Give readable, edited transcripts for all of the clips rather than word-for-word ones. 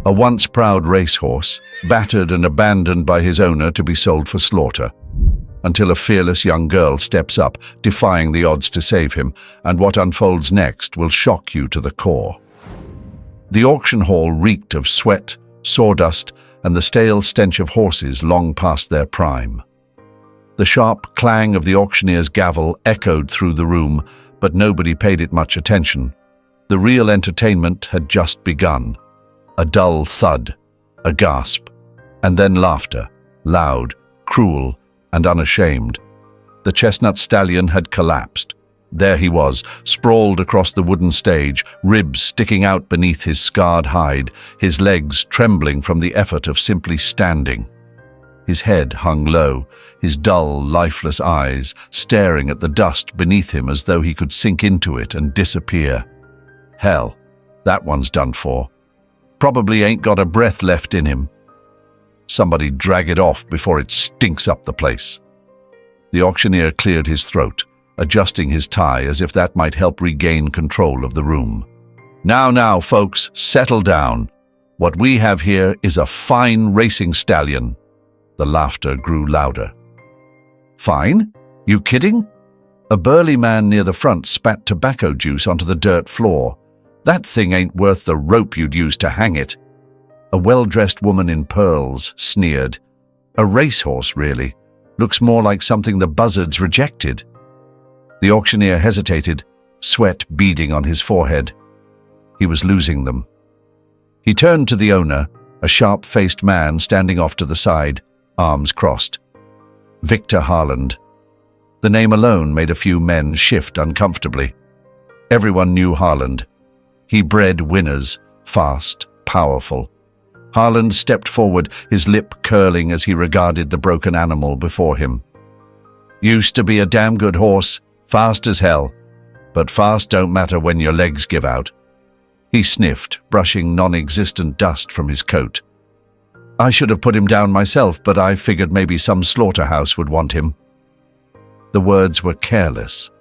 A once proud racehorse, battered and abandoned by his owner to be sold for slaughter, until a fearless young girl steps up, defying the odds to save him, and what unfolds next will shock you to the core. The auction hall reeked of sweat, sawdust, and the stale stench of horses long past their prime. The sharp clang of the auctioneer's gavel echoed through the room, but nobody paid it much attention. The real entertainment had just begun. A dull thud, a gasp, and then laughter, loud, cruel, and unashamed. The chestnut stallion had collapsed. There he was, sprawled across the wooden stage, ribs sticking out beneath his scarred hide, his legs trembling from the effort of simply standing. His head hung low, his dull, lifeless eyes staring at the dust beneath him as though he could sink into it and disappear. Hell, that one's done for. Probably ain't got a breath left in him. Somebody drag it off before it stinks up the place. The auctioneer cleared his throat, adjusting his tie as if that might help regain control of the room. Now, folks, settle down. What we have here is a fine racing stallion. The laughter grew louder. Fine? You kidding? A burly man near the front spat tobacco juice onto the dirt floor. That thing ain't worth the rope you'd use to hang it. A well-dressed woman in pearls sneered. A racehorse, really. Looks more like something the buzzards rejected. The auctioneer hesitated, sweat beading on his forehead. He was losing them. He turned to the owner, a sharp-faced man standing off to the side, arms crossed. Victor Harland. The name alone made a few men shift uncomfortably. Everyone knew Harland. He bred winners, fast, powerful. Harland stepped forward, his lip curling as he regarded the broken animal before him. Used to be a damn good horse, fast as hell. But fast don't matter when your legs give out. He sniffed, brushing non-existent dust from his coat. I should have put him down myself, but I figured maybe some slaughterhouse would want him. The words were careless,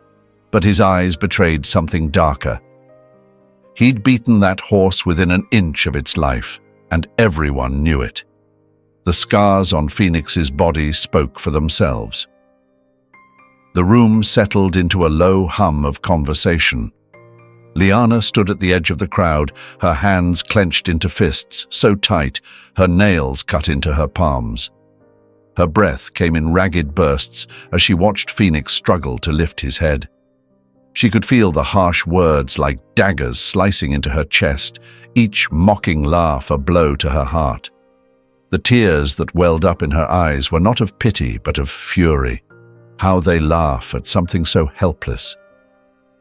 but his eyes betrayed something darker. He'd beaten that horse within an inch of its life, and everyone knew it. The scars on Phoenix's body spoke for themselves. The room settled into a low hum of conversation. Liana stood at the edge of the crowd, her hands clenched into fists, so tight, her nails cut into her palms. Her breath came in ragged bursts as she watched Phoenix struggle to lift his head. She could feel the harsh words like daggers slicing into her chest, each mocking laugh a blow to her heart. The tears that welled up in her eyes were not of pity but of fury. How they laugh at something so helpless.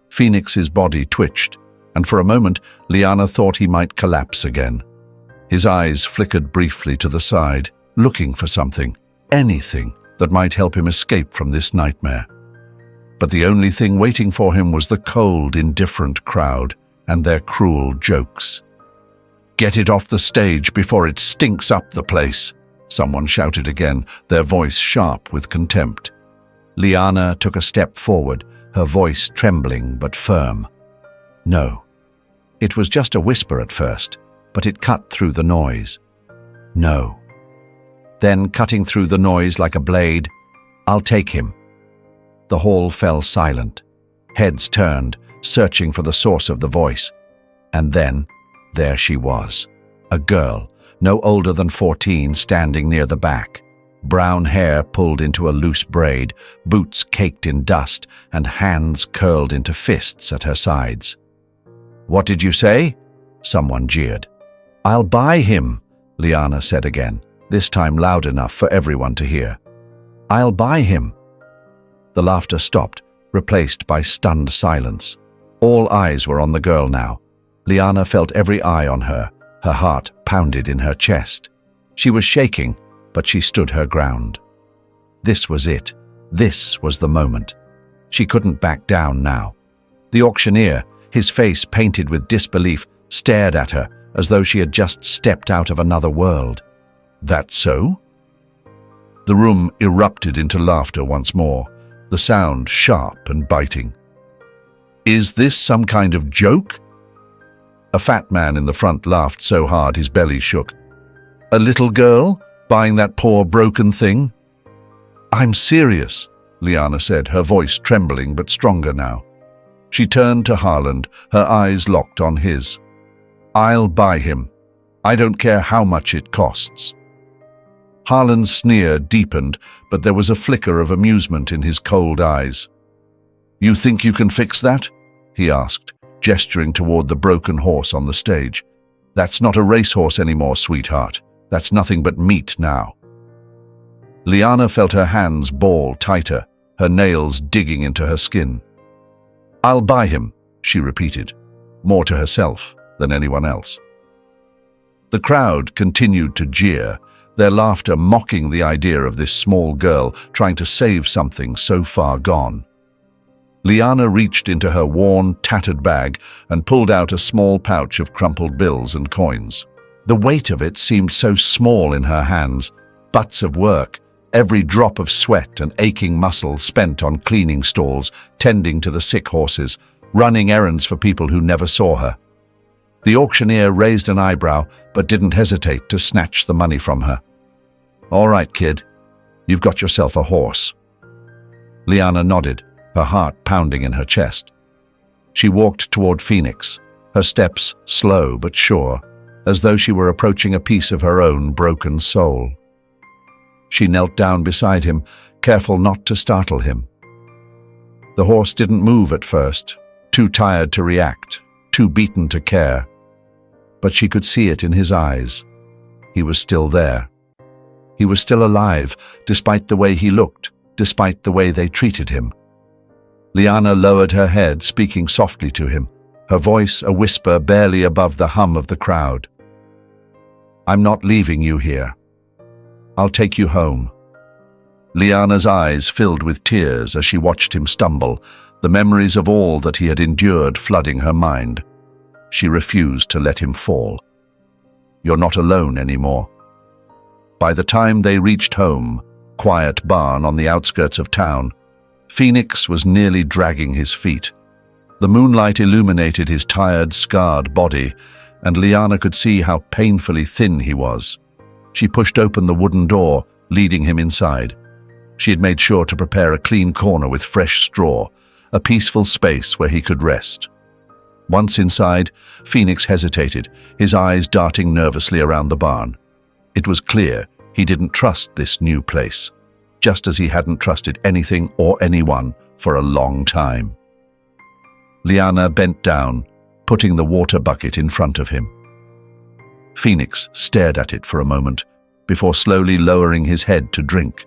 Phoenix's body twitched, and for a moment Liana thought he might collapse again. His eyes flickered briefly to the side, looking for something, anything that might help him escape from this nightmare. But the only thing waiting for him was the cold, indifferent crowd and their cruel jokes. "Get it off the stage before it stinks up the place," someone shouted again, their voice sharp with contempt. Liana took a step forward, her voice trembling but firm. No. It was just a whisper at first, but it cut through the noise. No. Then, cutting through the noise like a blade, "I'll take him." The hall fell silent. Heads turned, searching for the source of the voice. And then, there she was. A girl, no older than 14, standing near the back. Brown hair pulled into a loose braid, boots caked in dust, and hands curled into fists at her sides. "What did you say?" Someone jeered. "I'll buy him," Liana said again, this time loud enough for everyone to hear. "I'll buy him." The laughter stopped, replaced by stunned silence. All eyes were on the girl now. Liana felt every eye on her. Her heart pounded in her chest. She was shaking, but she stood her ground. This was it. This was the moment. She couldn't back down now. The auctioneer, his face painted with disbelief, stared at her as though she had just stepped out of another world. "That so?" The room erupted into laughter once more, the sound sharp and biting. "Is this some kind of joke?" A fat man in the front laughed so hard his belly shook. "A little girl? Buying that poor broken thing?" "I'm serious," Liana said, her voice trembling but stronger now. She turned to Harland, her eyes locked on his. "I'll buy him. I don't care how much it costs." Harland's sneer deepened, but there was a flicker of amusement in his cold eyes. "You think you can fix that?" he asked, gesturing toward the broken horse on the stage. "That's not a racehorse anymore, sweetheart. That's nothing but meat now." Liana felt her hands ball tighter, her nails digging into her skin. "I'll buy him," she repeated, more to herself than anyone else. The crowd continued to jeer, their laughter mocking the idea of this small girl trying to save something so far gone. Liana reached into her worn, tattered bag and pulled out a small pouch of crumpled bills and coins. The weight of it seemed so small in her hands, butts of work, every drop of sweat and aching muscle spent on cleaning stalls, tending to the sick horses, running errands for people who never saw her. The auctioneer raised an eyebrow but didn't hesitate to snatch the money from her. "All right, kid, you've got yourself a horse." Liana nodded, her heart pounding in her chest. She walked toward Phoenix, her steps slow but sure, as though she were approaching a piece of her own broken soul. She knelt down beside him, careful not to startle him. The horse didn't move at first, too tired to react, too beaten to care. But she could see it in his eyes. He was still there. He was still alive, despite the way he looked, despite the way they treated him. Liana lowered her head, speaking softly to him, her voice a whisper barely above the hum of the crowd. "I'm not leaving you here. I'll take you home." Liana's eyes filled with tears as she watched him stumble, the memories of all that he had endured flooding her mind. She refused to let him fall. "You're not alone anymore." By the time they reached home, quiet barn on the outskirts of town, Phoenix was nearly dragging his feet. The moonlight illuminated his tired, scarred body, and Liana could see how painfully thin he was. She pushed open the wooden door, leading him inside. She had made sure to prepare a clean corner with fresh straw, a peaceful space where he could rest. Once inside, Phoenix hesitated, his eyes darting nervously around the barn. It was clear he didn't trust this new place, just as he hadn't trusted anything or anyone for a long time. Liana bent down, putting the water bucket in front of him. Phoenix stared at it for a moment, before slowly lowering his head to drink.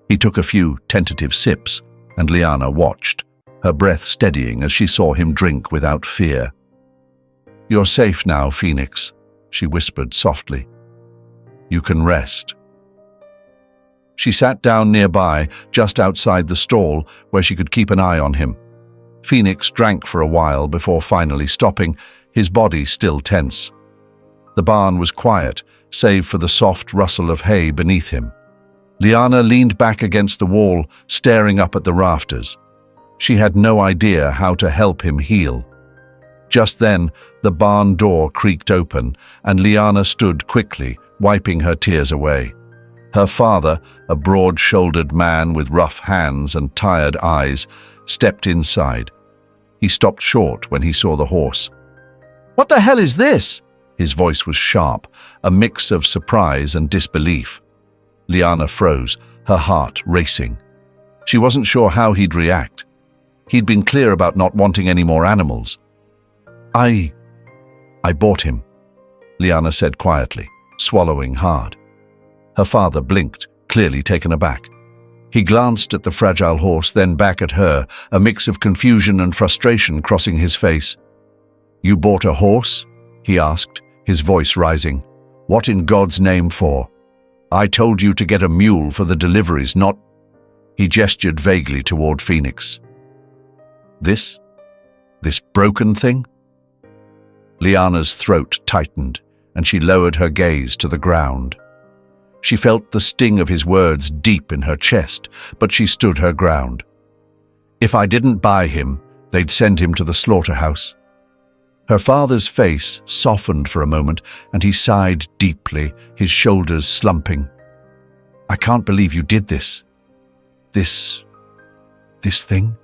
He took a few tentative sips, and Liana watched, her breath steadying as she saw him drink without fear. "You're safe now, Phoenix," she whispered softly. "You can rest." She sat down nearby, just outside the stall, where she could keep an eye on him. Phoenix drank for a while before finally stopping, his body still tense. The barn was quiet, save for the soft rustle of hay beneath him. Liana leaned back against the wall, staring up at the rafters. She had no idea how to help him heal. Just then, the barn door creaked open, and Liana stood quickly, wiping her tears away. Her father, a broad-shouldered man with rough hands and tired eyes, stepped inside. He stopped short when he saw the horse. "What the hell is this?" His voice was sharp, a mix of surprise and disbelief. Liana froze, her heart racing. She wasn't sure how he'd react. He'd been clear about not wanting any more animals. I bought him," Liana said quietly, swallowing hard. Her father blinked, clearly taken aback. He glanced at the fragile horse, then back at her, a mix of confusion and frustration crossing his face. "You bought a horse?" he asked, his voice rising. "What in God's name for? I told you to get a mule for the deliveries, not—" He gestured vaguely toward Phoenix. This broken thing?" Liana's throat tightened, and she lowered her gaze to the ground. She felt the sting of his words deep in her chest, but she stood her ground. "If I didn't buy him, they'd send him to the slaughterhouse." Her father's face softened for a moment, and he sighed deeply, his shoulders slumping. "I can't believe you did this. This thing?"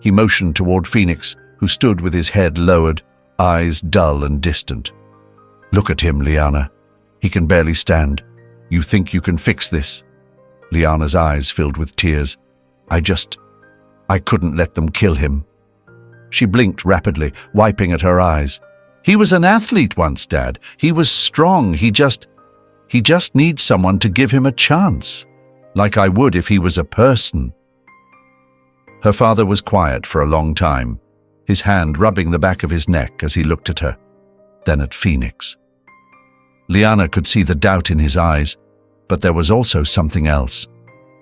He motioned toward Phoenix, who stood with his head lowered, eyes dull and distant. "Look at him, Liana. He can barely stand. You think you can fix this?" Liana's eyes filled with tears. I couldn't let them kill him." She blinked rapidly, wiping at her eyes. "He was an athlete once, Dad. He was strong. He just needs someone to give him a chance, like I would if he was a person." Her father was quiet for a long time, his hand rubbing the back of his neck as he looked at her, then at Phoenix. Liana could see the doubt in his eyes, but there was also something else,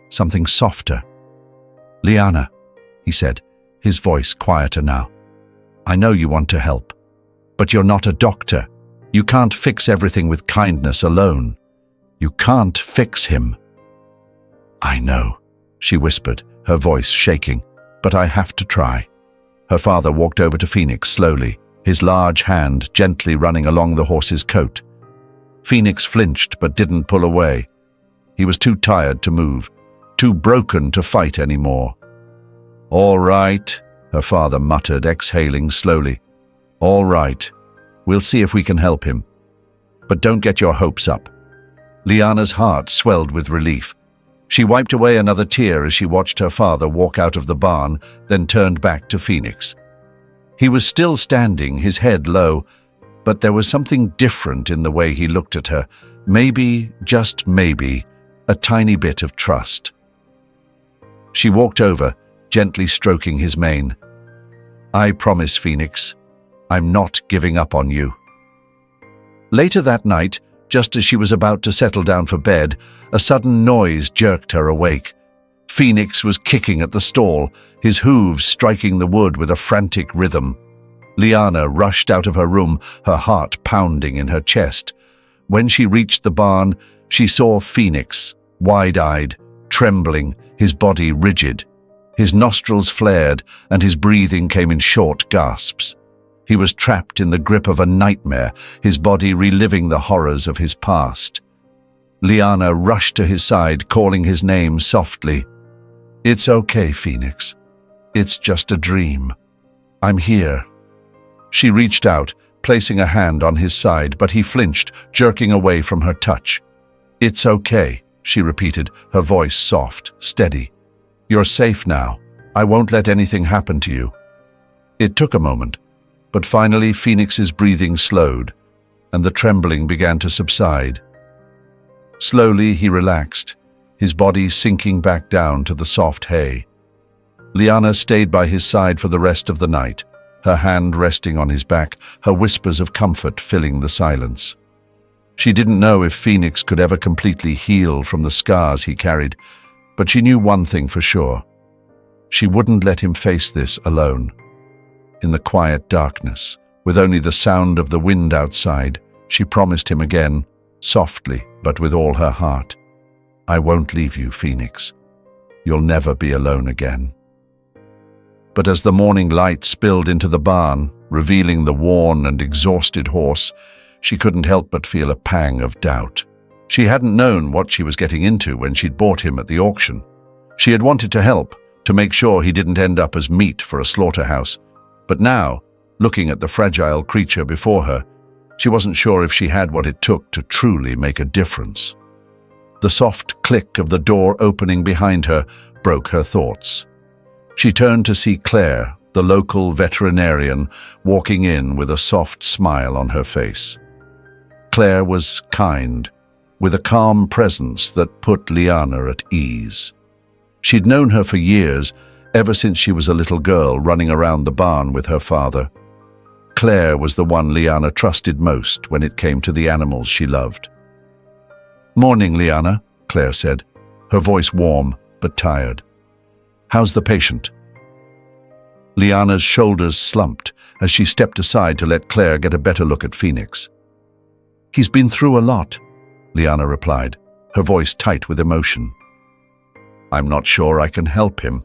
something softer. "Liana," he said, his voice quieter now, "I know you want to help, but you're not a doctor. You can't fix everything with kindness alone. You can't fix him." "I know," she whispered, her voice shaking, "but I have to try." Her father walked over to Phoenix slowly, his large hand gently running along the horse's coat. Phoenix flinched but didn't pull away. He was too tired to move, too broken to fight anymore. "All right," her father muttered, exhaling slowly. "All right. We'll see if we can help him. But don't get your hopes up." Liana's heart swelled with relief. She wiped away another tear as she watched her father walk out of the barn, then turned back to Phoenix. He was still standing, his head low, but there was something different in the way he looked at her. Maybe, just maybe, a tiny bit of trust. She walked over, gently stroking his mane. "I promise, Phoenix, I'm not giving up on you." Later that night, just as she was about to settle down for bed, a sudden noise jerked her awake. Phoenix was kicking at the stall, his hooves striking the wood with a frantic rhythm. Liana rushed out of her room, her heart pounding in her chest. When she reached the barn, she saw Phoenix, wide-eyed, trembling, his body rigid. His nostrils flared, and his breathing came in short gasps. He was trapped in the grip of a nightmare, his body reliving the horrors of his past. Liana rushed to his side, calling his name softly. "It's okay, Phoenix. It's just a dream. I'm here." She reached out, placing a hand on his side, but he flinched, jerking away from her touch. "It's okay," she repeated, her voice soft, steady. "You're safe now. I won't let anything happen to you." It took a moment, but finally Phoenix's breathing slowed, and the trembling began to subside. Slowly he relaxed, his body sinking back down to the soft hay. Liana stayed by his side for the rest of the night, her hand resting on his back, her whispers of comfort filling the silence. She didn't know if Phoenix could ever completely heal from the scars he carried, but she knew one thing for sure. She wouldn't let him face this alone. In the quiet darkness, with only the sound of the wind outside, she promised him again, softly but with all her heart, "I won't leave you, Phoenix. You'll never be alone again." But as the morning light spilled into the barn, revealing the worn and exhausted horse, she couldn't help but feel a pang of doubt. She hadn't known what she was getting into when she'd bought him at the auction. She had wanted to help, to make sure he didn't end up as meat for a slaughterhouse. But now, looking at the fragile creature before her, she wasn't sure if she had what it took to truly make a difference. The soft click of the door opening behind her broke her thoughts. She turned to see Claire, the local veterinarian, walking in with a soft smile on her face. Claire was kind, with a calm presence that put Liana at ease. She'd known her for years, ever since she was a little girl running around the barn with her father. Claire was the one Liana trusted most when it came to the animals she loved. "Morning, Liana," Claire said, her voice warm but tired. "How's the patient?" Liana's shoulders slumped as she stepped aside to let Claire get a better look at Phoenix. "He's been through a lot," Liana replied, her voice tight with emotion. "I'm not sure I can help him."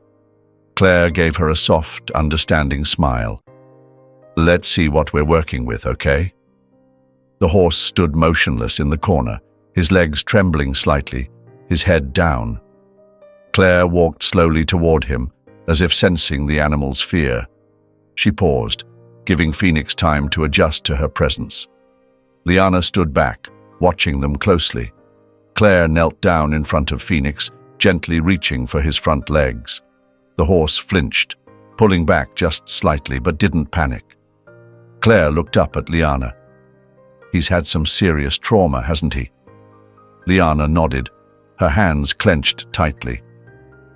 Claire gave her a soft, understanding smile. Let's see what we're working with, okay? The horse stood motionless in the corner, his legs trembling slightly, his head down. Claire walked slowly toward him, as if sensing the animal's fear. She paused, giving Phoenix time to adjust to her presence. Liana stood back, watching them closely. Claire knelt down in front of Phoenix, gently reaching for his front legs. The horse flinched, pulling back just slightly, but didn't panic. Claire looked up at Liana. He's had some serious trauma, hasn't he? Liana nodded, her hands clenched tightly.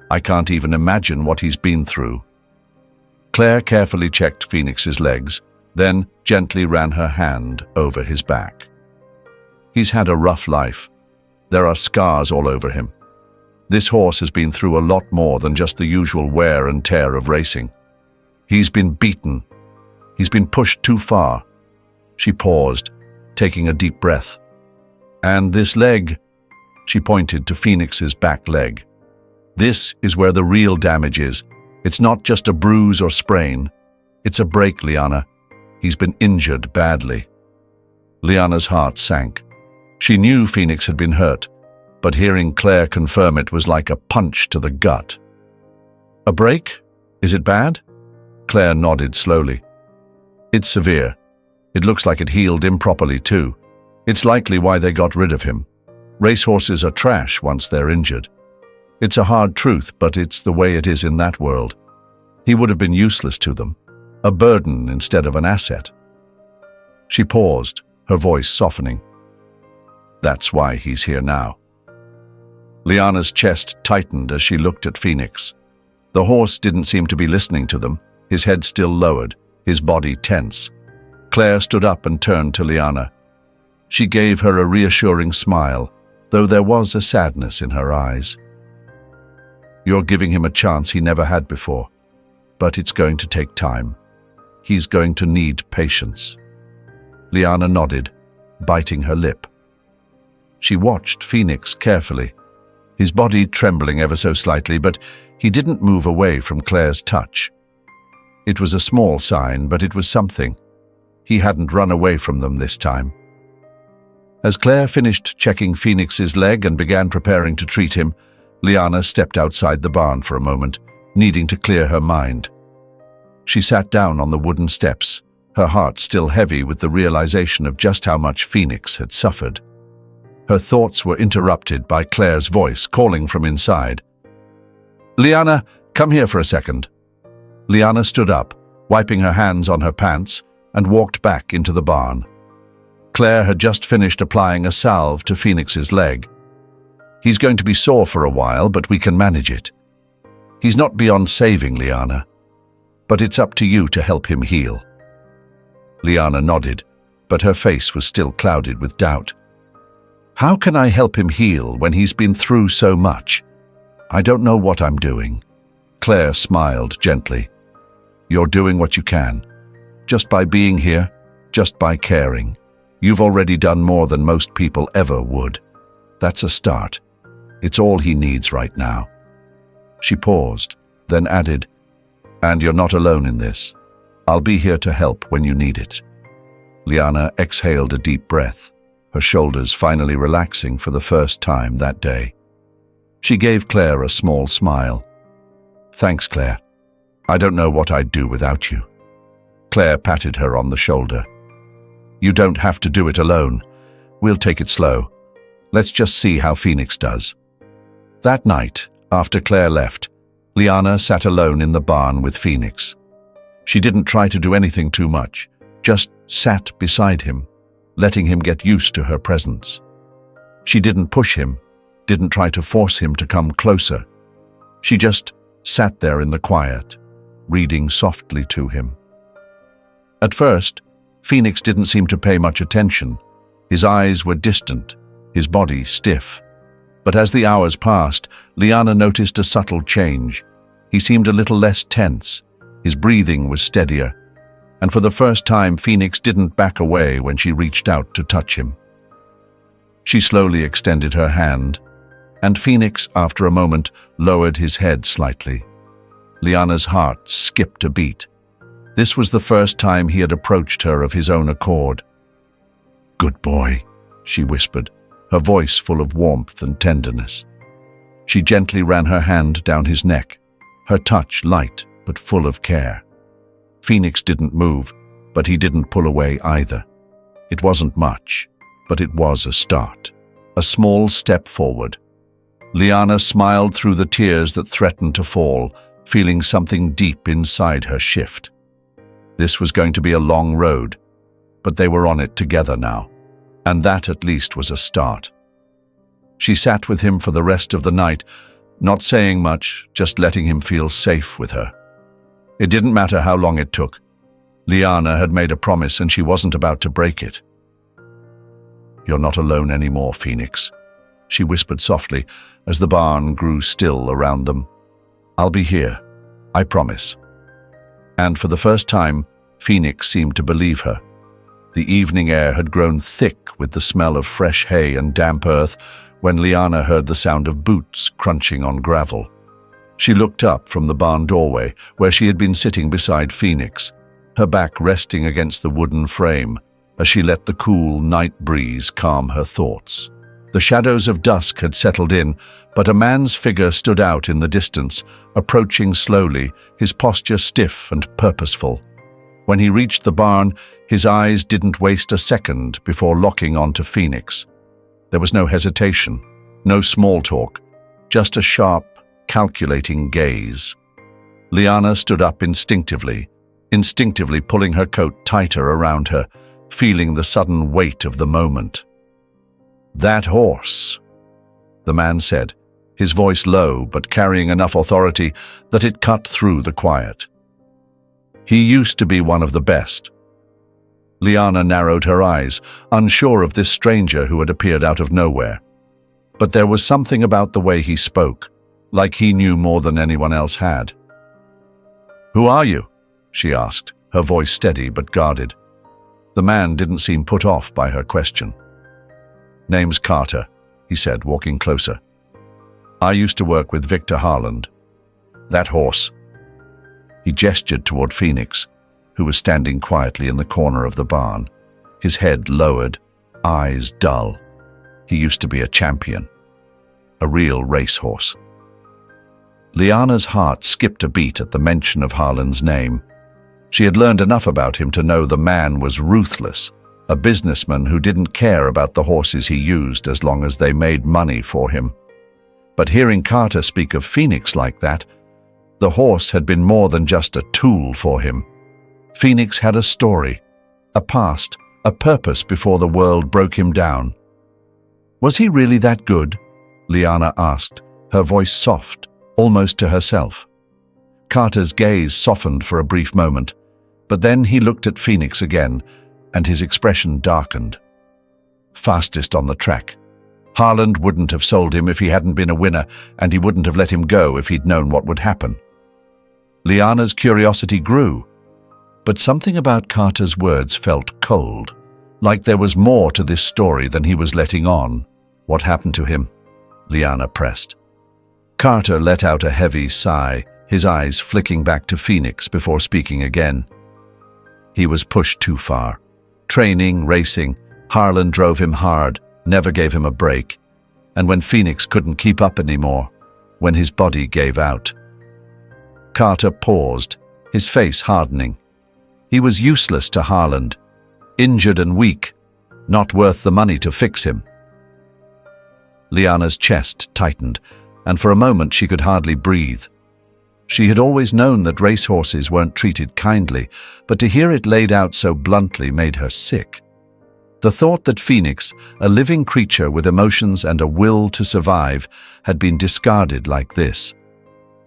I can't even imagine what he's been through. Claire carefully checked Phoenix's legs, then gently ran her hand over his back. He's had a rough life. There are scars all over him. This horse has been through a lot more than just the usual wear and tear of racing. He's been beaten. He's been pushed too far. She paused, taking a deep breath. And this leg, she pointed to Phoenix's back leg. This is where the real damage is. It's not just a bruise or sprain. It's a break, Liana. He's been injured badly. Liana's heart sank. She knew Phoenix had been hurt, but hearing Claire confirm it was like a punch to the gut. A break? Is it bad? Claire nodded slowly. It's severe. It looks like it healed improperly too. It's likely why they got rid of him. Racehorses are trash once they're injured. It's a hard truth, but it's the way it is in that world. He would have been useless to them, a burden instead of an asset. She paused, her voice softening. That's why he's here now. Liana's chest tightened as she looked at Phoenix. The horse didn't seem to be listening to them, his head still lowered, his body tense. Claire stood up and turned to Liana. She gave her a reassuring smile, though there was a sadness in her eyes. You're giving him a chance he never had before, but it's going to take time. He's going to need patience. Liana nodded, biting her lip. She watched Phoenix carefully, his body trembling ever so slightly, but he didn't move away from Claire's touch. It was a small sign, but it was something. He hadn't run away from them this time. As Claire finished checking Phoenix's leg and began preparing to treat him, Liana stepped outside the barn for a moment, needing to clear her mind. She sat down on the wooden steps, her heart still heavy with the realization of just how much Phoenix had suffered. Her thoughts were interrupted by Claire's voice calling from inside. Liana, come here for a second. Liana stood up, wiping her hands on her pants, and walked back into the barn. Claire had just finished applying a salve to Phoenix's leg. He's going to be sore for a while, but we can manage it. He's not beyond saving, Liana, but it's up to you to help him heal. Liana nodded, but her face was still clouded with doubt. How can I help him heal when he's been through so much? I don't know what I'm doing. Claire smiled gently. You're doing what you can. Just by being here, just by caring. You've already done more than most people ever would. That's a start. It's all he needs right now. She paused, then added, and you're not alone in this. I'll be here to help when you need it. Liana exhaled a deep breath, her shoulders finally relaxing for the first time that day. She gave Claire a small smile. Thanks, Claire. I don't know what I'd do without you. Claire patted her on the shoulder. You don't have to do it alone. We'll take it slow. Let's just see how Phoenix does. That night, after Claire left, Liana sat alone in the barn with Phoenix. She didn't try to do anything too much, just sat beside him, letting him get used to her presence. She didn't push him, didn't try to force him to come closer. She just sat there in the quiet, reading softly to him. At first, Phoenix didn't seem to pay much attention. His eyes were distant, his body stiff. But as the hours passed, Liana noticed a subtle change. He seemed a little less tense. His breathing was steadier. And for the first time, Phoenix didn't back away when she reached out to touch him. She slowly extended her hand, and Phoenix, after a moment, lowered his head slightly. Liana's heart skipped a beat. This was the first time he had approached her of his own accord. "Good boy," she whispered, her voice full of warmth and tenderness. She gently ran her hand down his neck, her touch light but full of care. Phoenix didn't move, but he didn't pull away either. It wasn't much, but it was a start. A small step forward. Liana smiled through the tears that threatened to fall, feeling something deep inside her shift. This was going to be a long road, but they were on it together now, and that at least was a start. She sat with him for the rest of the night, not saying much, just letting him feel safe with her. It didn't matter how long it took. Liana had made a promise and she wasn't about to break it. "You're not alone anymore, Phoenix," she whispered softly as the barn grew still around them. "I'll be here, I promise." And for the first time, Phoenix seemed to believe her. The evening air had grown thick with the smell of fresh hay and damp earth when Liana heard the sound of boots crunching on gravel. She looked up from the barn doorway where she had been sitting beside Phoenix, her back resting against the wooden frame as she let the cool night breeze calm her thoughts. The shadows of dusk had settled in, but a man's figure stood out in the distance, approaching slowly, his posture stiff and purposeful. When he reached the barn, his eyes didn't waste a second before locking onto Phoenix. There was no hesitation, no small talk, just a sharp, calculating gaze. Liana stood up instinctively pulling her coat tighter around her, feeling the sudden weight of the moment. "That horse," the man said, his voice low but carrying enough authority that it cut through the quiet. "He used to be one of the best." Liana narrowed her eyes, unsure of this stranger who had appeared out of nowhere. But there was something about the way he spoke, like he knew more than anyone else had. "Who are you?" she asked, her voice steady but guarded. The man didn't seem put off by her question. "Name's Carter," he said, walking closer. "I used to work with Victor Harland. That horse." He gestured toward Phoenix, who was standing quietly in the corner of the barn, his head lowered, eyes dull. He used to be a champion, a real racehorse. Liana's heart skipped a beat at the mention of Harland's name. She had learned enough about him to know the man was ruthless, a businessman who didn't care about the horses he used as long as they made money for him. But hearing Carter speak of Phoenix like that, the horse had been more than just a tool for him. Phoenix had a story, a past, a purpose before the world broke him down. "Was he really that good?" Liana asked, her voice soft, almost to herself. Carter's gaze softened for a brief moment, but then he looked at Phoenix again, and his expression darkened. "Fastest on the track. Harland wouldn't have sold him if he hadn't been a winner, and he wouldn't have let him go if he'd known what would happen." Liana's curiosity grew, but something about Carter's words felt cold, like there was more to this story than he was letting on. "What happened to him?" Liana pressed. Carter let out a heavy sigh, his eyes flicking back to Phoenix before speaking again. "He was pushed too far. Training, racing, Harland drove him hard, never gave him a break. And when Phoenix couldn't keep up anymore, when his body gave out." Carter paused, his face hardening. He was useless to Harland, injured and weak, not worth the money to fix him. Liana's chest tightened, and for a moment she could hardly breathe. She had always known that racehorses weren't treated kindly, but to hear it laid out so bluntly made her sick. The thought that Phoenix, a living creature with emotions and a will to survive, had been discarded like this.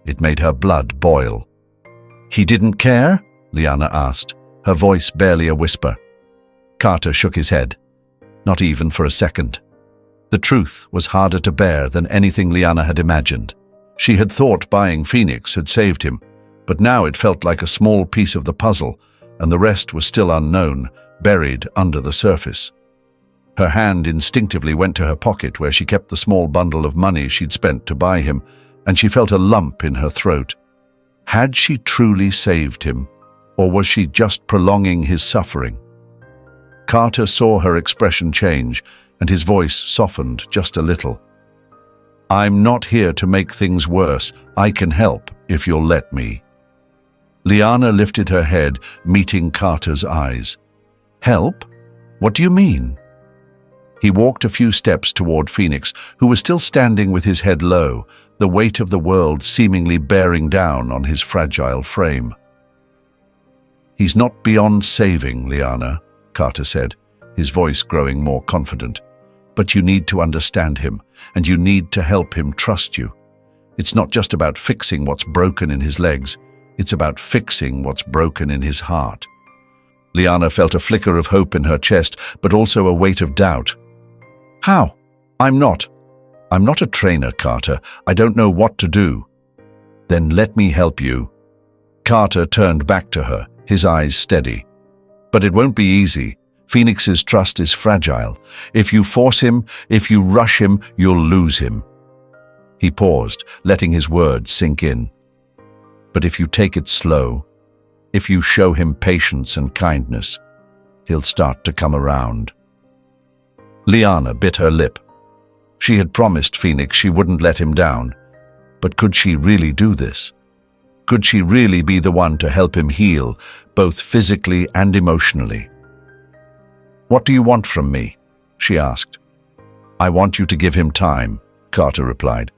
It made her blood boil. "He didn't care?" Liana asked, her voice barely a whisper. Carter shook his head. Not even for a second. The truth was harder to bear than anything Liana had imagined. She had thought buying Phoenix had saved him, but now it felt like a small piece of the puzzle, and the rest was still unknown, buried under the surface. Her hand instinctively went to her pocket where she kept the small bundle of money she'd spent to buy him, and she felt a lump in her throat. Had she truly saved him? Or was she just prolonging his suffering? Carter saw her expression change, and his voice softened just a little. "I'm not here to make things worse. I can help, if you'll let me." Liana lifted her head, meeting Carter's eyes. "Help? What do you mean?" He walked a few steps toward Phoenix, who was still standing with his head low, the weight of the world seemingly bearing down on his fragile frame. "He's not beyond saving, Liana," Carter said, his voice growing more confident. "But you need to understand him, and you need to help him trust you. It's not just about fixing what's broken in his legs, it's about fixing what's broken in his heart." Liana felt a flicker of hope in her chest, but also a weight of doubt. "How? I'm not a trainer, Carter. I don't know what to do." "Then let me help you." Carter turned back to her, his eyes steady. "But it won't be easy. Phoenix's trust is fragile. If you force him, if you rush him, you'll lose him." He paused, letting his words sink in. "But if you take it slow, if you show him patience and kindness, he'll start to come around." Liana bit her lip. She had promised Phoenix she wouldn't let him down. But could she really do this? Could she really be the one to help him heal, both physically and emotionally? "What do you want from me?" she asked. "I want you to give him time," Carter replied.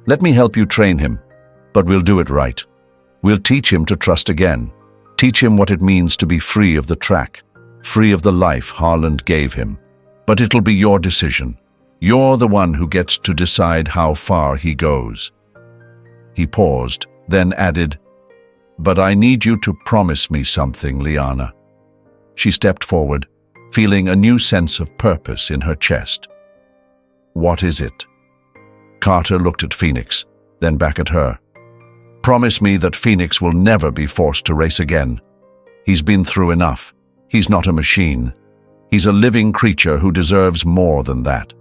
"Let me help you train him, but we'll do it right. We'll teach him to trust again. Teach him what it means to be free of the track, free of the life Harland gave him. But it'll be your decision. You're the one who gets to decide how far he goes." He paused, then added, "But I need you to promise me something, Liana." She stepped forward, feeling a new sense of purpose in her chest. "What is it?" Carter looked at Phoenix, then back at her. "Promise me that Phoenix will never be forced to race again. He's been through enough. He's not a machine. He's a living creature who deserves more than that."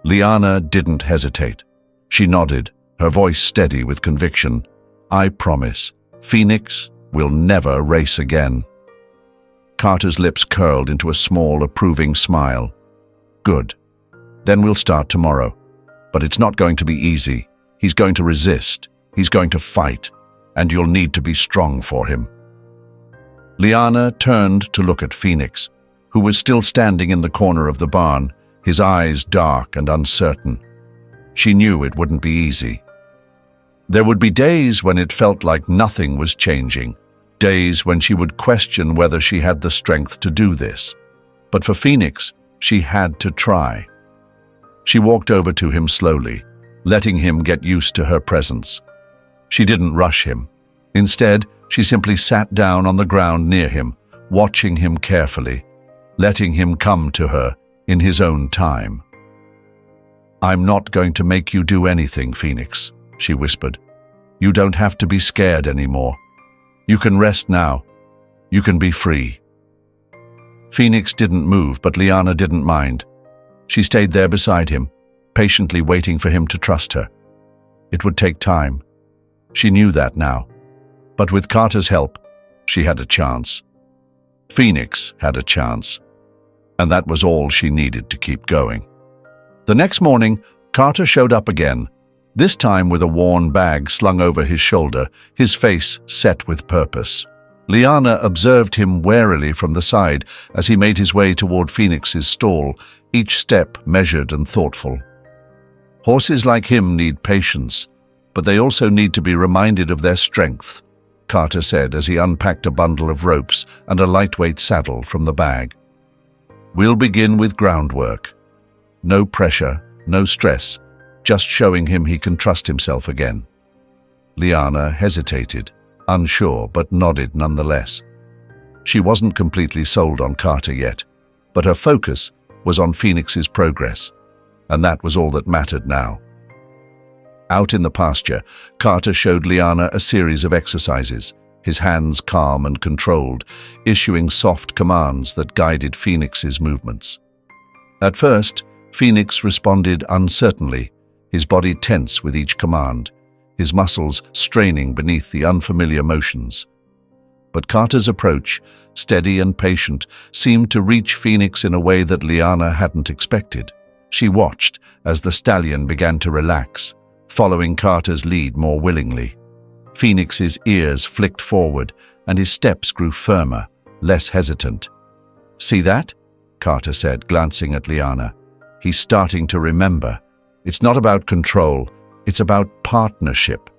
Liana didn't hesitate. She nodded, her voice steady with conviction. "I promise, Phoenix will never race again." Carter's lips curled into a small, approving smile. "Good. Then we'll start tomorrow. But it's not going to be easy. He's going to resist. He's going to fight. And you'll need to be strong for him." Liana turned to look at Phoenix, who was still standing in the corner of the barn, his eyes dark and uncertain. She knew it wouldn't be easy. There would be days when it felt like nothing was changing, days when she would question whether she had the strength to do this. But for Phoenix, she had to try. She walked over to him slowly, letting him get used to her presence. She didn't rush him. Instead, she simply sat down on the ground near him, watching him carefully, letting him come to her in his own time. "I'm not going to make you do anything, Phoenix," she whispered. "You don't have to be scared anymore. You can rest now. You can be free." Phoenix didn't move, but Liana didn't mind. She stayed there beside him, patiently waiting for him to trust her. It would take time. She knew that now. But with Carter's help, she had a chance. Phoenix had a chance. And that was all she needed to keep going. The next morning, Carter showed up again, this time with a worn bag slung over his shoulder, his face set with purpose. Liana observed him warily from the side as he made his way toward Phoenix's stall, each step measured and thoughtful. Horses like him need patience, but they also need to be reminded of their strength, Carter said as he unpacked a bundle of ropes and a lightweight saddle from the bag. "We'll begin with groundwork. No pressure, no stress, just showing him he can trust himself again." Liana hesitated, unsure, but nodded nonetheless. She wasn't completely sold on Carter yet, but her focus was on Phoenix's progress, and that was all that mattered now. Out in the pasture, Carter showed Liana a series of exercises, his hands calm and controlled, issuing soft commands that guided Phoenix's movements. At first, Phoenix responded uncertainly, his body tense with each command, his muscles straining beneath the unfamiliar motions. But Carter's approach, steady and patient, seemed to reach Phoenix in a way that Liana hadn't expected. She watched as the stallion began to relax, following Carter's lead more willingly. Phoenix's ears flicked forward, and his steps grew firmer, less hesitant. "See that?" Carter said, glancing at Liana. "He's starting to remember. It's not about control, it's about partnership."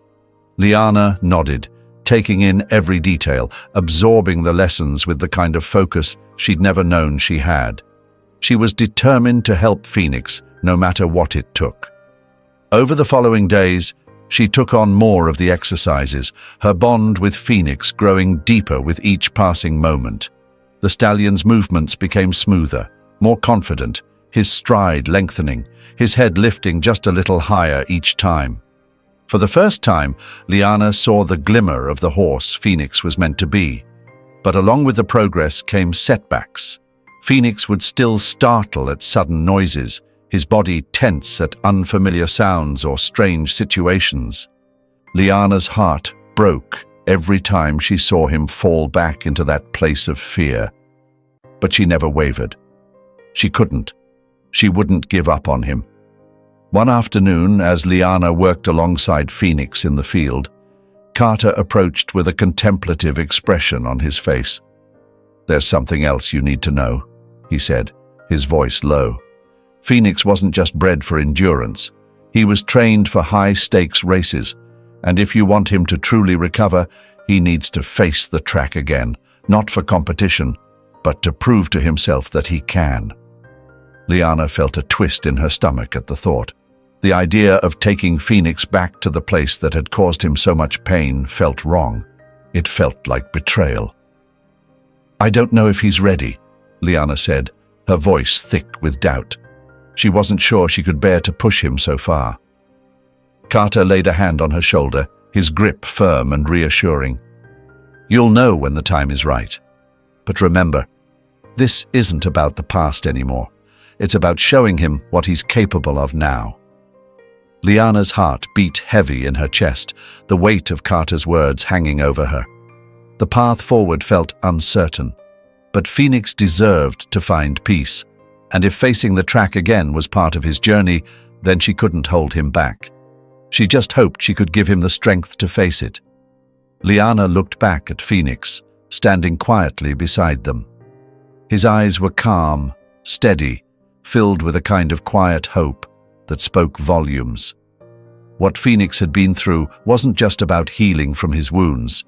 Liana nodded, taking in every detail, absorbing the lessons with the kind of focus she'd never known she had. She was determined to help Phoenix, no matter what it took. Over the following days, she took on more of the exercises, her bond with Phoenix growing deeper with each passing moment. The stallion's movements became smoother, more confident, his stride lengthening, his head lifting just a little higher each time. For the first time, Liana saw the glimmer of the horse Phoenix was meant to be. But along with the progress came setbacks. Phoenix would still startle at sudden noises, his body tense at unfamiliar sounds or strange situations. Liana's heart broke every time she saw him fall back into that place of fear. But she never wavered. She couldn't. She wouldn't give up on him. One afternoon, as Liana worked alongside Phoenix in the field, Carter approached with a contemplative expression on his face. "There's something else you need to know," he said, his voice low. Phoenix wasn't just bred for endurance. He was trained for high-stakes races, and if you want him to truly recover, he needs to face the track again, not for competition, but to prove to himself that he can. Liana felt a twist in her stomach at the thought. The idea of taking Phoenix back to the place that had caused him so much pain felt wrong. It felt like betrayal. "I don't know if he's ready," Liana said, her voice thick with doubt. She wasn't sure she could bear to push him so far. Carter laid a hand on her shoulder, his grip firm and reassuring. "You'll know when the time is right. But remember, this isn't about the past anymore. It's about showing him what he's capable of now." Liana's heart beat heavy in her chest, the weight of Carter's words hanging over her. The path forward felt uncertain, but Phoenix deserved to find peace, and if facing the track again was part of his journey, then she couldn't hold him back. She just hoped she could give him the strength to face it. Liana looked back at Phoenix, standing quietly beside them. His eyes were calm, steady, filled with a kind of quiet hope that spoke volumes. What Phoenix had been through wasn't just about healing from his wounds.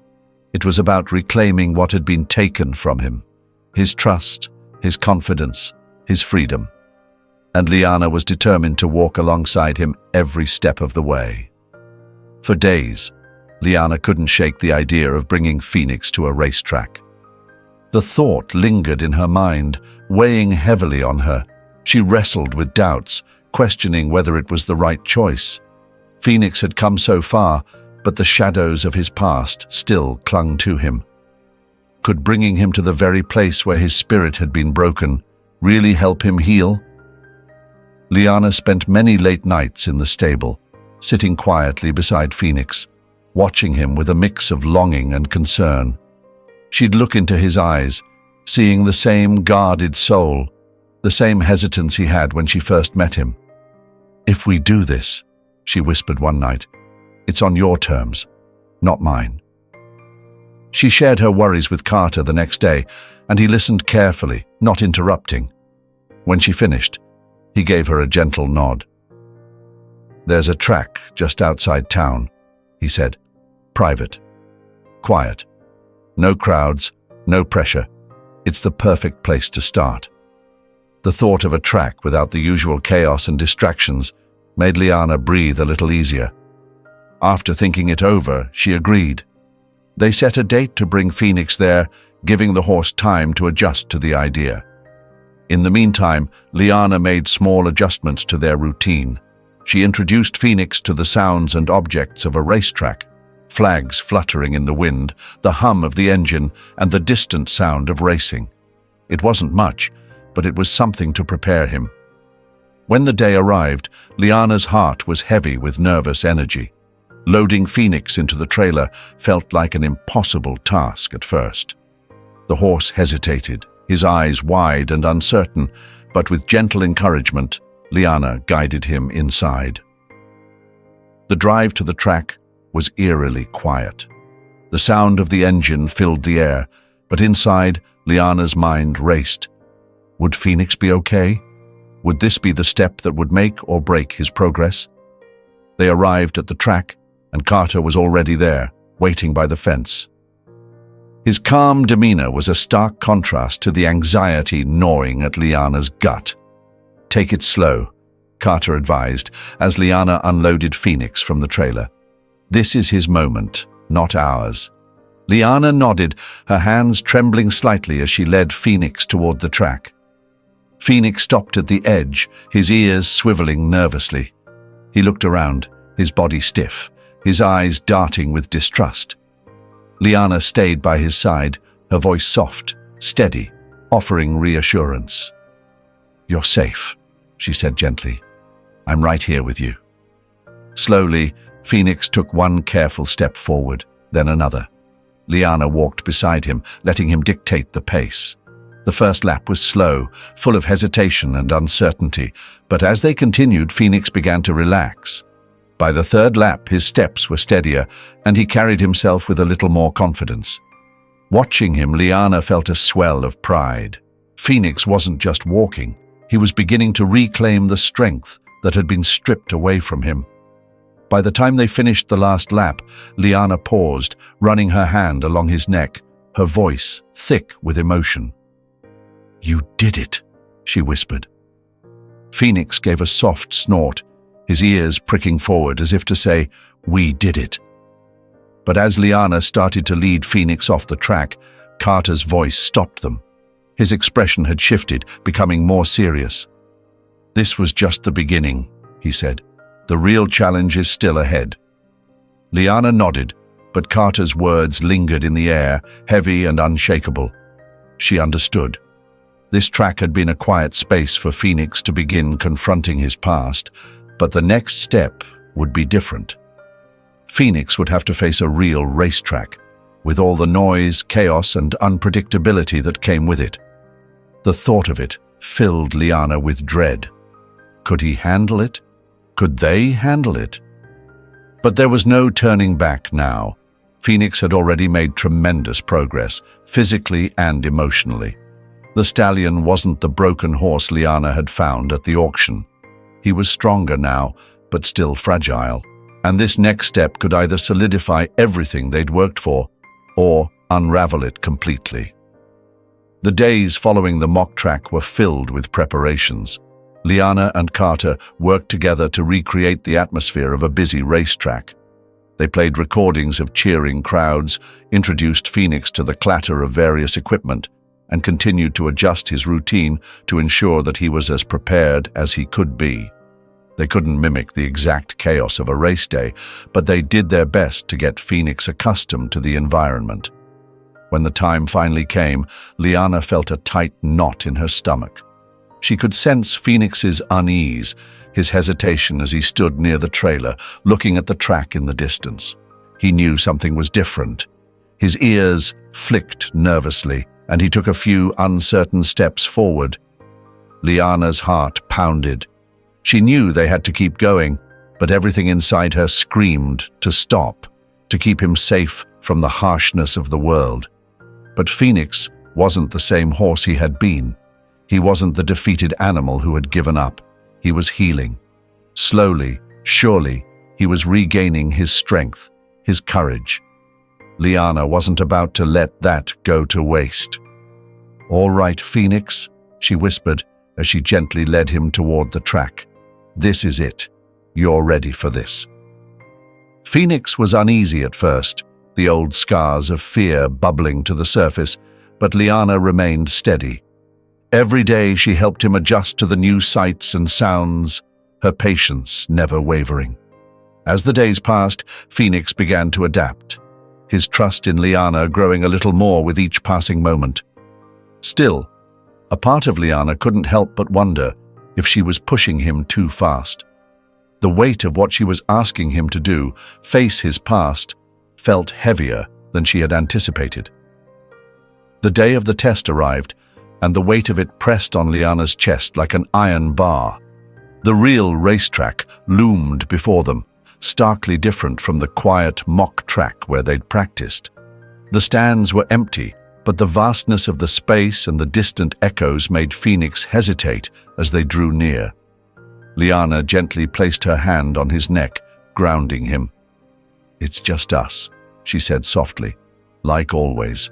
It was about reclaiming what had been taken from him: his trust, his confidence, his freedom. And Liana was determined to walk alongside him every step of the way. For days, Liana couldn't shake the idea of bringing Phoenix to a racetrack. The thought lingered in her mind, weighing heavily on her. She wrestled with doubts, questioning whether it was the right choice. Phoenix had come so far, but the shadows of his past still clung to him. Could bringing him to the very place where his spirit had been broken really help him heal? Liana spent many late nights in the stable, sitting quietly beside Phoenix, watching him with a mix of longing and concern. She'd look into his eyes, seeing the same guarded soul, the same hesitance he had when she first met him. "If we do this," she whispered one night, "it's on your terms, not mine." She shared her worries with Carter the next day, and he listened carefully, not interrupting. When she finished, he gave her a gentle nod. "There's a track just outside town," he said. "Private. Quiet. No crowds, no pressure. It's the perfect place to start." The thought of a track without the usual chaos and distractions made Liana breathe a little easier. After thinking it over, she agreed. They set a date to bring Phoenix there, giving the horse time to adjust to the idea. In the meantime, Liana made small adjustments to their routine. She introduced Phoenix to the sounds and objects of a racetrack: flags fluttering in the wind, the hum of the engine, and the distant sound of racing. It wasn't much, but it was something to prepare him. When the day arrived, Liana's heart was heavy with nervous energy. Loading Phoenix into the trailer felt like an impossible task at first. The horse hesitated, his eyes wide and uncertain, but with gentle encouragement, Liana guided him inside. The drive to the track was eerily quiet. The sound of the engine filled the air, but inside, Liana's mind raced. Would Phoenix be okay? Would this be the step that would make or break his progress? They arrived at the track, and Carter was already there, waiting by the fence. His calm demeanor was a stark contrast to the anxiety gnawing at Liana's gut. "Take it slow," Carter advised, as Liana unloaded Phoenix from the trailer. "This is his moment, not ours." Liana nodded, her hands trembling slightly as she led Phoenix toward the track. Phoenix stopped at the edge, his ears swiveling nervously. He looked around, his body stiff, his eyes darting with distrust. Liana stayed by his side, her voice soft, steady, offering reassurance. "You're safe," she said gently. "I'm right here with you." Slowly, Phoenix took one careful step forward, then another. Liana walked beside him, letting him dictate the pace. The first lap was slow, full of hesitation and uncertainty, but as they continued, Phoenix began to relax. By the third lap, his steps were steadier, and he carried himself with a little more confidence. Watching him, Liana felt a swell of pride. Phoenix wasn't just walking, he was beginning to reclaim the strength that had been stripped away from him. By the time they finished the last lap, Liana paused, running her hand along his neck, her voice thick with emotion. "You did it," she whispered. Phoenix gave a soft snort, his ears pricking forward as if to say, "We did it." But as Liana started to lead Phoenix off the track, Carter's voice stopped them. His expression had shifted, becoming more serious. "This was just the beginning," he said. "The real challenge is still ahead." Liana nodded, but Carter's words lingered in the air, heavy and unshakable. She understood. This track had been a quiet space for Phoenix to begin confronting his past, but the next step would be different. Phoenix would have to face a real racetrack, with all the noise, chaos, and unpredictability that came with it. The thought of it filled Liana with dread. Could he handle it? Could they handle it? But there was no turning back now. Phoenix had already made tremendous progress, physically and emotionally. The stallion wasn't the broken horse Liana had found at the auction. He was stronger now, but still fragile, and this next step could either solidify everything they'd worked for, or unravel it completely. The days following the mock track were filled with preparations. Liana and Carter worked together to recreate the atmosphere of a busy racetrack. They played recordings of cheering crowds, introduced Phoenix to the clatter of various equipment, and continued to adjust his routine to ensure that he was as prepared as he could be. They couldn't mimic the exact chaos of a race day, but they did their best to get Phoenix accustomed to the environment. When the time finally came, Liana felt a tight knot in her stomach. She could sense Phoenix's unease, his hesitation as he stood near the trailer, looking at the track in the distance. He knew something was different. His ears flicked nervously, and he took a few uncertain steps forward. Liana's heart pounded. She knew they had to keep going, but everything inside her screamed to stop, to keep him safe from the harshness of the world. But Phoenix wasn't the same horse he had been. He wasn't the defeated animal who had given up. He was healing. Slowly, surely, he was regaining his strength, his courage. Liana wasn't about to let that go to waste. "All right, Phoenix," she whispered as she gently led him toward the track. "This is it. You're ready for this." Phoenix was uneasy at first, the old scars of fear bubbling to the surface, but Liana remained steady. Every day she helped him adjust to the new sights and sounds, her patience never wavering. As the days passed, Phoenix began to adapt, his trust in Liana growing a little more with each passing moment. Still, a part of Liana couldn't help but wonder if she was pushing him too fast. The weight of what she was asking him to do, face his past, felt heavier than she had anticipated. The day of the test arrived, and the weight of it pressed on Liana's chest like an iron bar. The real racetrack loomed before them, starkly different from the quiet mock track where they'd practiced. The stands were empty, but the vastness of the space and the distant echoes made Phoenix hesitate as they drew near. Liana gently placed her hand on his neck, grounding him. "It's just us," she said softly, "like always."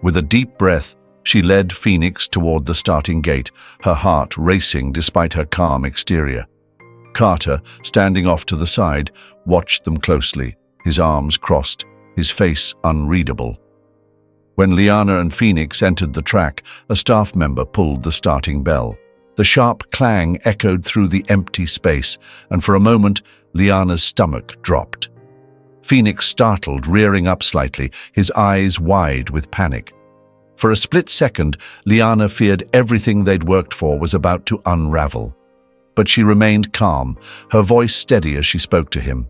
With a deep breath, she led Phoenix toward the starting gate, her heart racing despite her calm exterior. Carter, standing off to the side, watched them closely, his arms crossed, his face unreadable. When Liana and Phoenix entered the track, a staff member pulled the starting bell. The sharp clang echoed through the empty space, and for a moment, Liana's stomach dropped. Phoenix startled, rearing up slightly, his eyes wide with panic. For a split second, Liana feared everything they'd worked for was about to unravel. But she remained calm, her voice steady as she spoke to him.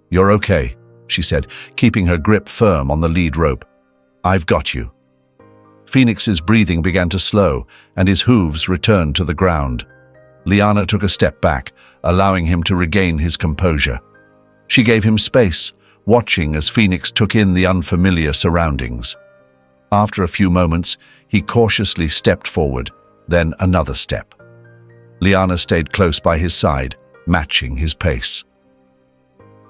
"You're okay," she said, keeping her grip firm on the lead rope. "I've got you." Phoenix's breathing began to slow, and his hooves returned to the ground. Liana took a step back, allowing him to regain his composure. She gave him space, watching as Phoenix took in the unfamiliar surroundings. After a few moments, he cautiously stepped forward, then another step. Liana stayed close by his side, matching his pace.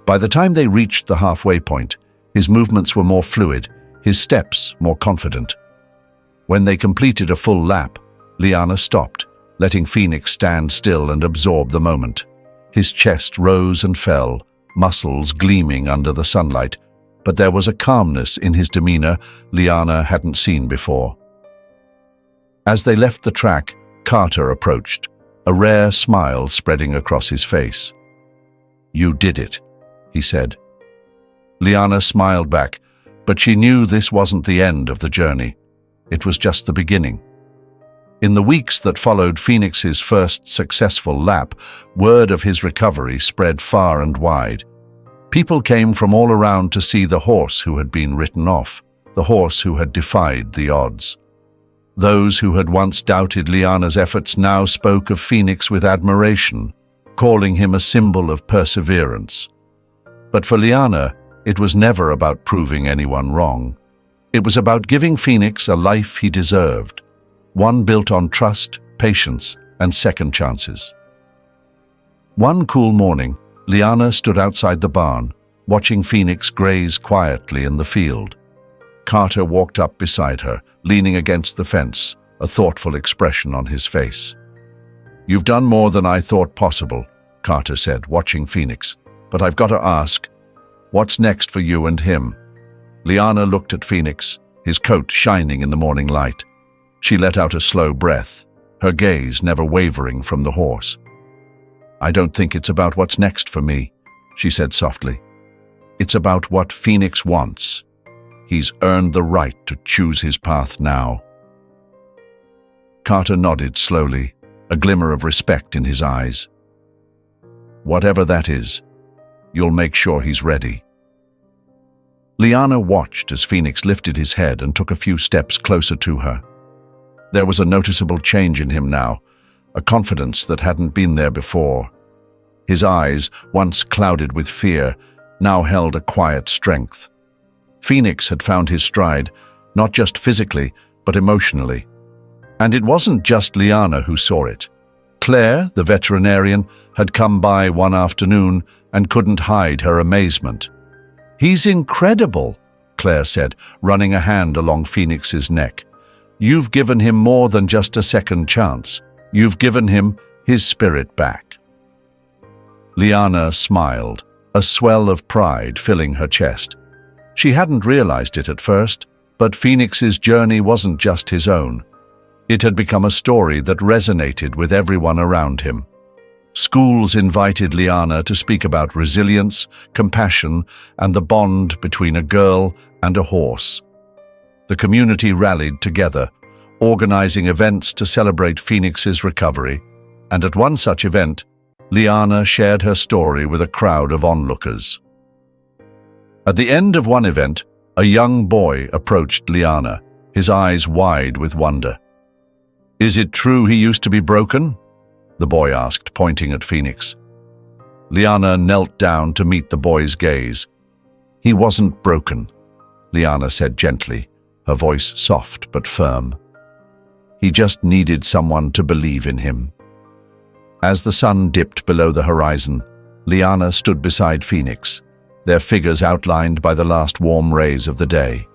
By the time they reached the halfway point, his movements were more fluid, his steps more confident. When they completed a full lap, Liana stopped, letting Phoenix stand still and absorb the moment. His chest rose and fell, muscles gleaming under the sunlight, but there was a calmness in his demeanor Liana hadn't seen before. As they left the track, Carter approached, a rare smile spreading across his face. "You did it," he said. Liana smiled back, but she knew this wasn't the end of the journey. It was just the beginning. In the weeks that followed Phoenix's first successful lap, word of his recovery spread far and wide. People came from all around to see the horse who had been written off, the horse who had defied the odds. Those who had once doubted Liana's efforts now spoke of Phoenix with admiration, calling him a symbol of perseverance. But for Liana, it was never about proving anyone wrong. It was about giving Phoenix a life he deserved, one built on trust, patience, and second chances. One cool morning, Liana stood outside the barn, watching Phoenix graze quietly in the field. Carter walked up beside her, leaning against the fence, a thoughtful expression on his face. "You've done more than I thought possible," Carter said, watching Phoenix. "But I've got to ask, what's next for you and him?" Liana looked at Phoenix, his coat shining in the morning light. She let out a slow breath, her gaze never wavering from the horse. "I don't think it's about what's next for me," she said softly. "It's about what Phoenix wants. He's earned the right to choose his path now." Carter nodded slowly, a glimmer of respect in his eyes. "Whatever that is, you'll make sure he's ready." Liana watched as Phoenix lifted his head and took a few steps closer to her. There was a noticeable change in him now, a confidence that hadn't been there before. His eyes, once clouded with fear, now held a quiet strength. Phoenix had found his stride, not just physically, but emotionally. And it wasn't just Liana who saw it. Claire, the veterinarian, had come by one afternoon and couldn't hide her amazement. "He's incredible," Claire said, running a hand along Phoenix's neck. "You've given him more than just a second chance. You've given him his spirit back." Liana smiled, a swell of pride filling her chest. She hadn't realized it at first, but Phoenix's journey wasn't just his own. It had become a story that resonated with everyone around him. Schools invited Liana to speak about resilience, compassion, and the bond between a girl and a horse. The community rallied together, organizing events to celebrate Phoenix's recovery, and at one such event, Liana shared her story with a crowd of onlookers. At the end of one event, a young boy approached Liana, his eyes wide with wonder. "Is it true he used to be broken?" the boy asked, pointing at Phoenix. Liana knelt down to meet the boy's gaze. "He wasn't broken," Liana said gently, her voice soft but firm. "He just needed someone to believe in him." As the sun dipped below the horizon, Liana stood beside Phoenix, their figures outlined by the last warm rays of the day.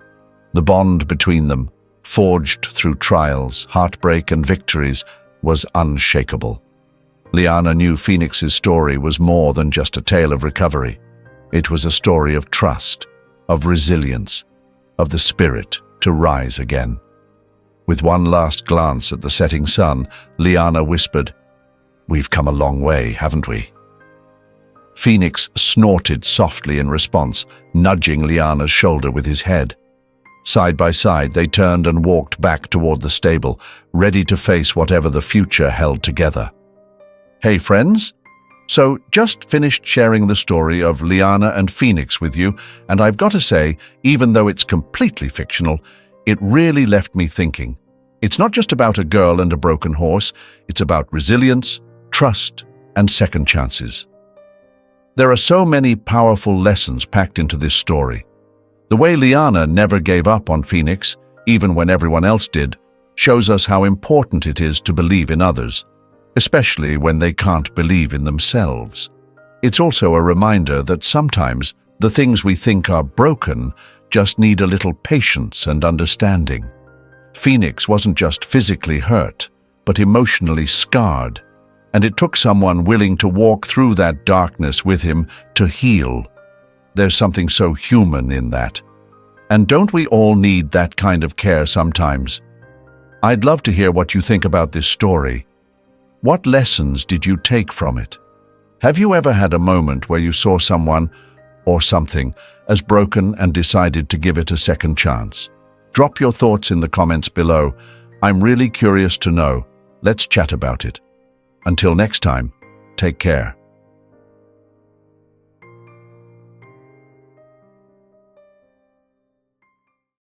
The bond between them, forged through trials, heartbreak, and victories, was unshakable. Liana knew Phoenix's story was more than just a tale of recovery. It was a story of trust, of resilience, of the spirit to rise again. With one last glance at the setting sun, Liana whispered, "We've come a long way, haven't we?" Phoenix snorted softly in response, nudging Liana's shoulder with his head. Side by side, they turned and walked back toward the stable, ready to face whatever the future held together. Hey friends, so just finished sharing the story of Liana and Phoenix with you, and I've got to say, even though it's completely fictional, it really left me thinking. It's not just about a girl and a broken horse, it's about resilience, trust, and second chances. There are so many powerful lessons packed into this story. The way Liana never gave up on Phoenix, even when everyone else did, shows us how important it is to believe in others, especially when they can't believe in themselves. It's also a reminder that sometimes the things we think are broken just need a little patience and understanding. Phoenix wasn't just physically hurt, but emotionally scarred, and it took someone willing to walk through that darkness with him to heal. There's something so human in that. And don't we all need that kind of care sometimes? I'd love to hear what you think about this story. What lessons did you take from it? Have you ever had a moment where you saw someone or something as broken and decided to give it a second chance? Drop your thoughts in the comments below. I'm really curious to know. Let's chat about it. Until next time, take care.